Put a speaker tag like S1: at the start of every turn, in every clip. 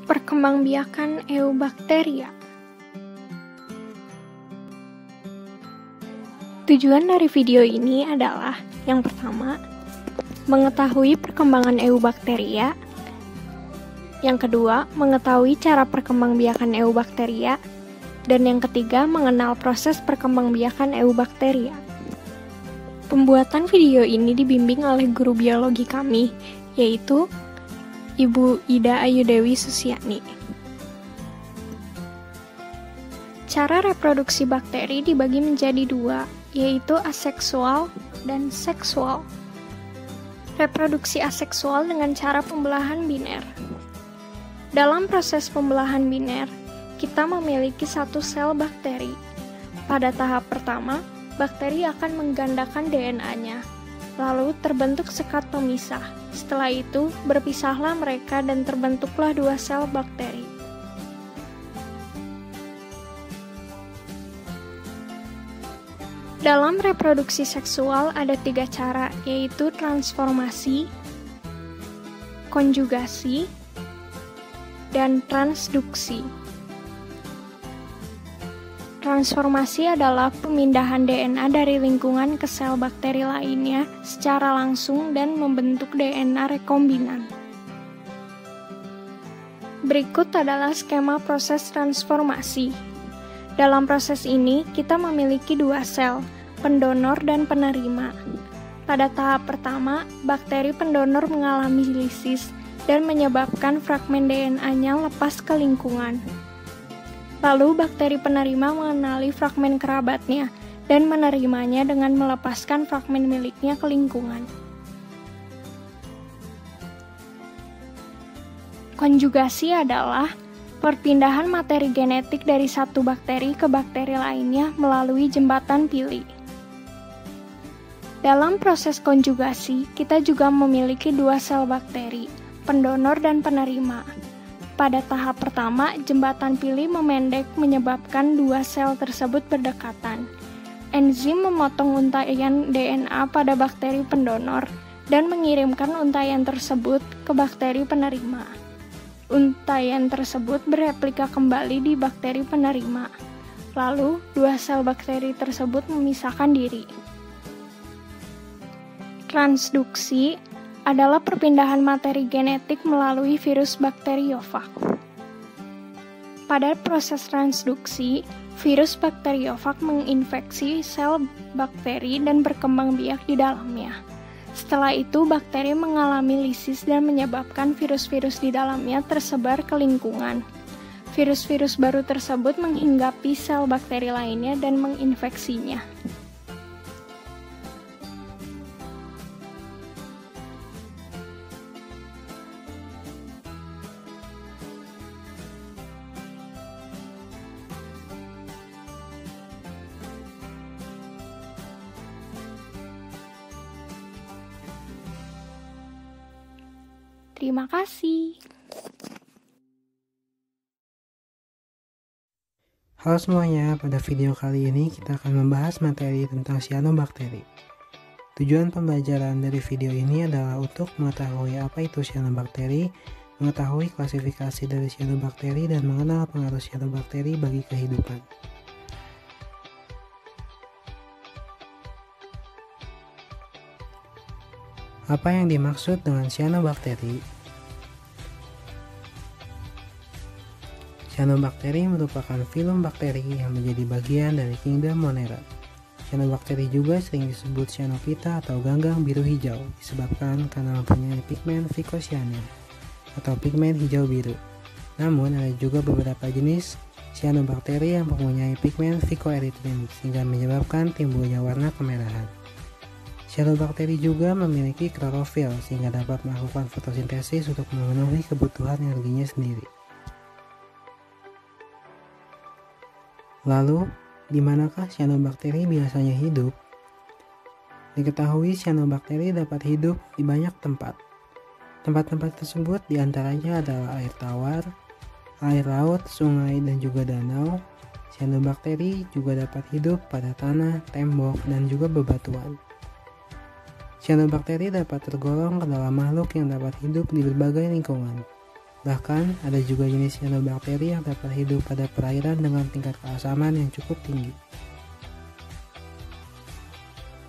S1: Perkembangbiakan Eubacteria. Tujuan dari video ini adalah yang pertama, mengetahui perkembangan Eubacteria. Yang kedua, mengetahui cara perkembangbiakan Eubacteria. Dan yang ketiga, mengenal proses perkembangbiakan Eubacteria. Pembuatan video ini dibimbing oleh guru biologi kami, yaitu Ibu Ida Ayu Dewi Susiani. Cara reproduksi bakteri dibagi menjadi dua, yaitu aseksual dan seksual. Reproduksi aseksual dengan cara pembelahan biner. Dalam proses pembelahan biner, kita memiliki satu sel bakteri. Pada tahap pertama, bakteri akan menggandakan DNA-nya, lalu terbentuk sekat pemisah. Setelah itu, berpisahlah mereka dan terbentuklah dua sel bakteri. Dalam reproduksi seksual ada 3 cara, yaitu transformasi, konjugasi, dan transduksi. Transformasi adalah pemindahan DNA dari lingkungan ke sel bakteri lainnya secara langsung dan membentuk DNA rekombinan. Berikut adalah skema proses transformasi. Dalam proses ini, kita memiliki dua sel, pendonor dan penerima. Pada tahap pertama, bakteri pendonor mengalami lisis dan menyebabkan fragmen DNA-nya lepas ke lingkungan. Lalu bakteri penerima mengenali fragmen kerabatnya dan menerimanya dengan melepaskan fragmen miliknya ke lingkungan. Konjugasi adalah perpindahan materi genetik dari satu bakteri ke bakteri lainnya melalui jembatan pili. Dalam proses konjugasi, kita juga memiliki dua sel bakteri, pendonor dan penerima. Pada tahap pertama, jembatan pili memendek menyebabkan dua sel tersebut berdekatan. Enzim memotong untaian DNA pada bakteri pendonor dan mengirimkan untaian tersebut ke bakteri penerima. Untaian tersebut bereplika kembali di bakteri penerima. Lalu, dua sel bakteri tersebut memisahkan diri. Transduksi adalah perpindahan materi genetik melalui virus bakteriofag. Pada proses transduksi, virus bakteriofag menginfeksi sel bakteri dan berkembang biak di dalamnya. Setelah itu, bakteri mengalami lisis dan menyebabkan virus-virus di dalamnya tersebar ke lingkungan. Virus-virus baru tersebut menghinggapi sel bakteri lainnya dan menginfeksinya. Terima kasih.
S2: Halo semuanya, pada video kali ini kita akan membahas materi tentang cyanobacteria. Tujuan pembelajaran dari video ini adalah untuk mengetahui apa itu cyanobacteria, mengetahui klasifikasi dari cyanobacteria, dan mengenal pengaruh cyanobacteria bagi kehidupan. Apa yang dimaksud dengan cyanobacteria? Cyanobacteria merupakan filum bakteri yang menjadi bagian dari kingdom Monera. Cyanobacteria juga sering disebut cyanophyta atau ganggang biru hijau, disebabkan karena mempunyai pigmen vicocyanin atau pigmen hijau biru. Namun ada juga beberapa jenis cyanobacteria yang mempunyai pigmen phycoerythrin sehingga menyebabkan timbulnya warna kemerahan. Cyanobacteria juga memiliki klorofil sehingga dapat melakukan fotosintesis untuk memenuhi kebutuhan energinya sendiri. Lalu, di manakah cyanobacteria biasanya hidup? Diketahui cyanobacteria dapat hidup di banyak tempat. Tempat-tempat tersebut diantaranya adalah air tawar, air laut, sungai, dan juga danau. Cyanobacteria juga dapat hidup pada tanah, tembok, dan juga bebatuan. Cyanobacteria dapat tergolong ke dalam makhluk yang dapat hidup di berbagai lingkungan. Bahkan, ada juga jenis cyanobacteria yang dapat hidup pada perairan dengan tingkat keasaman yang cukup tinggi.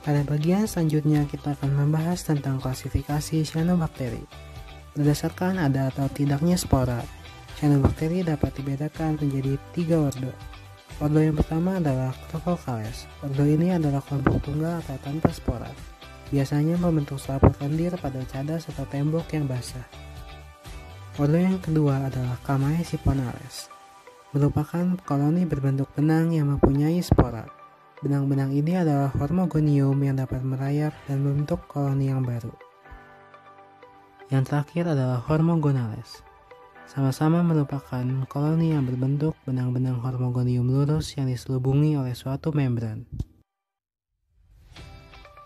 S2: Pada bagian selanjutnya, kita akan membahas tentang klasifikasi cyanobacteria. Berdasarkan ada atau tidaknya spora, cyanobacteria dapat dibedakan menjadi 3 ordo. Ordo yang pertama adalah Chrococales. Ordo ini adalah kelompok tunggal atau tanpa spora. Biasanya membentuk selaput lendir pada cadas atau tembok yang basah. Ordo yang kedua adalah Chamaecyponales, merupakan koloni berbentuk benang yang mempunyai spora. Benang-benang ini adalah hormogonium yang dapat merayap dan membentuk koloni yang baru. Yang terakhir adalah Hormogonales. Sama-sama merupakan koloni yang berbentuk benang-benang hormogonium lurus yang diselubungi oleh suatu membran.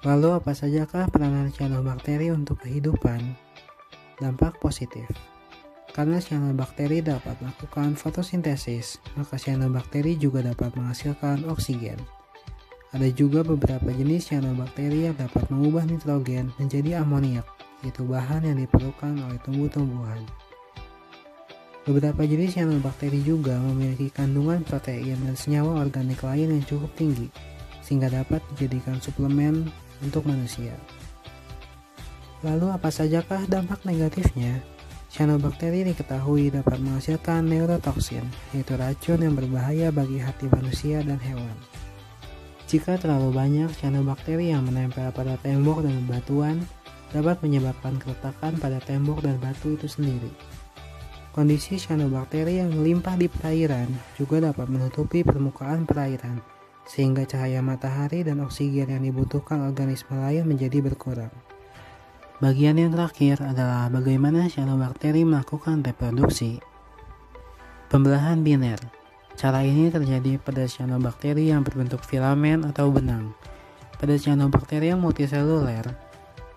S2: Lalu apa sajakah peranan cyanobacteria untuk kehidupan? Dampak positif. Karena cyanobacteria dapat melakukan fotosintesis, maka cyanobacteria juga dapat menghasilkan oksigen. Ada juga beberapa jenis cyanobacteria yang dapat mengubah nitrogen menjadi amoniak, yaitu bahan yang diperlukan oleh tumbuh-tumbuhan. Beberapa jenis cyanobacteria juga memiliki kandungan protein dan senyawa organik lain yang cukup tinggi, sehingga dapat dijadikan suplemen untuk manusia. Lalu apa sajakah dampak negatifnya? Cyanobacteria diketahui dapat menghasilkan neurotoksin, yaitu racun yang berbahaya bagi hati manusia dan hewan. Jika terlalu banyak cyanobacteria yang menempel pada tembok dan bebatuan, dapat menyebabkan keretakan pada tembok dan batu itu sendiri. Kondisi cyanobacteria yang melimpah di perairan juga dapat menutupi permukaan perairan, sehingga cahaya matahari dan oksigen yang dibutuhkan organisme lain menjadi berkurang. Bagian yang terakhir adalah bagaimana cyanobacteria melakukan reproduksi. Pembelahan biner. Cara ini terjadi pada cyanobacteria yang berbentuk filamen atau benang. Pada cyanobacteria multiseluler,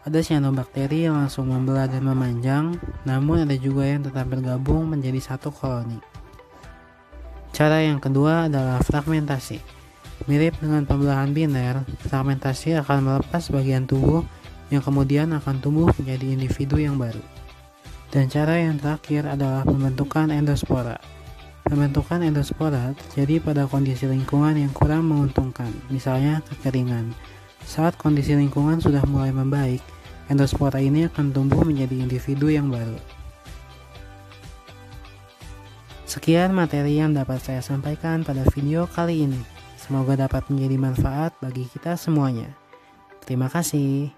S2: ada cyanobacteria yang langsung membelah dan memanjang, namun ada juga yang tetap bergabung menjadi satu koloni. Cara yang kedua adalah fragmentasi. Mirip dengan pembelahan biner, fragmentasi akan melepas bagian tubuh yang kemudian akan tumbuh menjadi individu yang baru. Dan cara yang terakhir adalah pembentukan endospora. Pembentukan endospora terjadi pada kondisi lingkungan yang kurang menguntungkan, misalnya kekeringan. Saat kondisi lingkungan sudah mulai membaik, endospora ini akan tumbuh menjadi individu yang baru. Sekian materi yang dapat saya sampaikan pada video kali ini. Semoga dapat menjadi manfaat bagi kita semuanya. Terima kasih.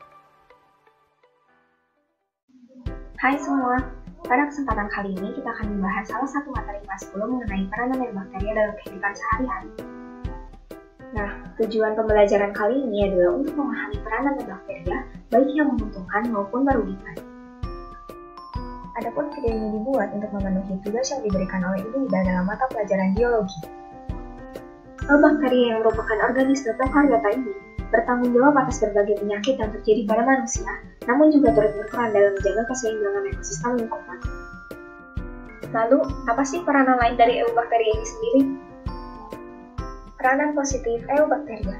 S3: Hai semua, pada kesempatan kali ini kita akan membahas salah satu materi kelas 10 mengenai peranan bakteri dalam kehidupan sehari-hari. Nah, tujuan pembelajaran kali ini adalah untuk memahami peranan bakteria, baik yang menguntungkan maupun merugikan. Adapun video ini dibuat untuk memenuhi tugas yang diberikan oleh Ibu Ida dalam mata pelajaran biologi. Bakteri yang merupakan organisme prokaryota ini bertanggung jawab atas berbagai penyakit yang terjadi pada manusia, namun juga turut berperan dalam menjaga keseimbangan ekosistem lingkungan. Lalu, apa sih peranan lain dari eubakteria ini sendiri? Peranan positif eubakteria.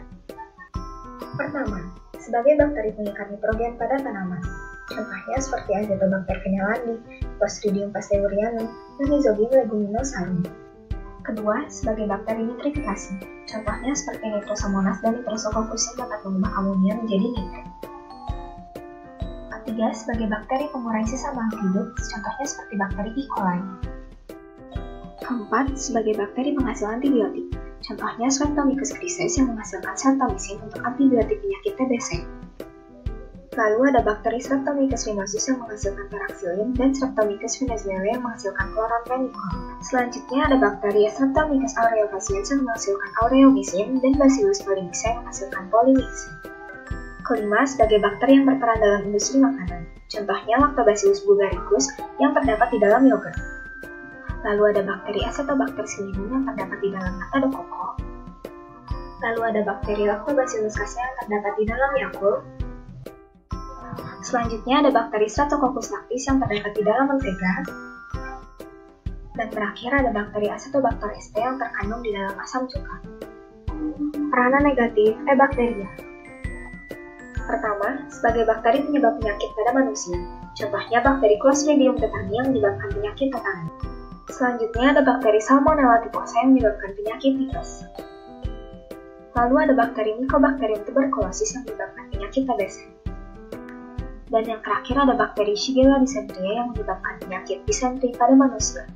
S3: Pertama, sebagai bakteri pengikat nitrogen pada tanaman. Contohnya seperti Azotobacter vinelandi, Clostridium pasteur-rianum, dan Rhizodium leguminosarum. Kedua, sebagai bakteri nitrifikasi. Contohnya seperti Nitrosomonas dan Nitrosococcus yang dapat mengubah amonia menjadi nitrat. Ketiga, sebagai bakteri pengurai sisa makhluk hidup, contohnya seperti bakteri E. coli. Keempat, sebagai bakteri penghasil antibiotik. Contohnya Streptomycus grises yang menghasilkan streptomycin untuk antibiotik penyakit TBC. Lalu ada bakteri Streptomycus venosus yang menghasilkan paraxylin dan Streptomycus venezuela yang menghasilkan chloramphenicol. Selanjutnya ada bakteri Streptomycus aureofaciens yang menghasilkan aureomycin dan Bacillus polymyxa yang menghasilkan polymyxin. Kelima, sebagai bakteri yang berperan dalam industri makanan. Contohnya Lactobacillus bulgaricus yang terdapat di dalam yogurt. Lalu ada bakteri Acetobacter pseudomonas yang terdapat di dalam nata de coco. Lalu ada bakteri Lactobacillus casei yang terdapat di dalam Yakult. Selanjutnya ada bakteri Streptococcus lactis yang terdapat di dalam mentega. Dan terakhir ada bakteri Acetobacter sp yang terkandung di dalam asam cuka. Peranan negatif bakteria. Pertama, sebagai bakteri penyebab penyakit pada manusia. Contohnya bakteri Clostridium tetani yang menyebabkan penyakit tetani. Selanjutnya ada bakteri Salmonella typhosa yang menyebabkan penyakit tifus. Lalu ada bakteri Mycobacterium tuberculosis yang menyebabkan penyakit TBC. Dan yang terakhir ada bakteri Shigella dysentery yang menyebabkan penyakit disenteri pada manusia.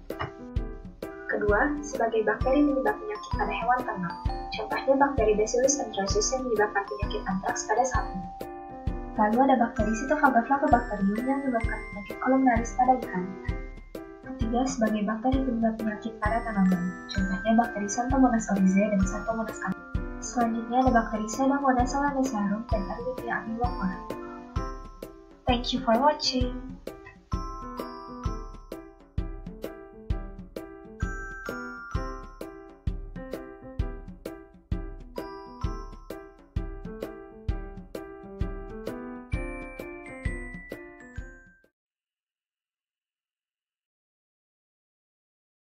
S3: Kedua, sebagai bakteri penyebab penyakit pada hewan ternak, contohnya bakteri Bacillus anthracis yang menyebabkan penyakit antraks pada sapi. Lalu ada bakteri Cytomegalophagobacterium yang menyebabkan penyakit columnaris pada ikan. Ketiga, sebagai bakteri penyebab penyakit pada tanaman, contohnya bakteri Xanthomonas oryzae dan Xanthomonas candida. Selanjutnya ada bakteri Pseudomonas solanacearum dan Artemisia amphibacora. Thank you for watching.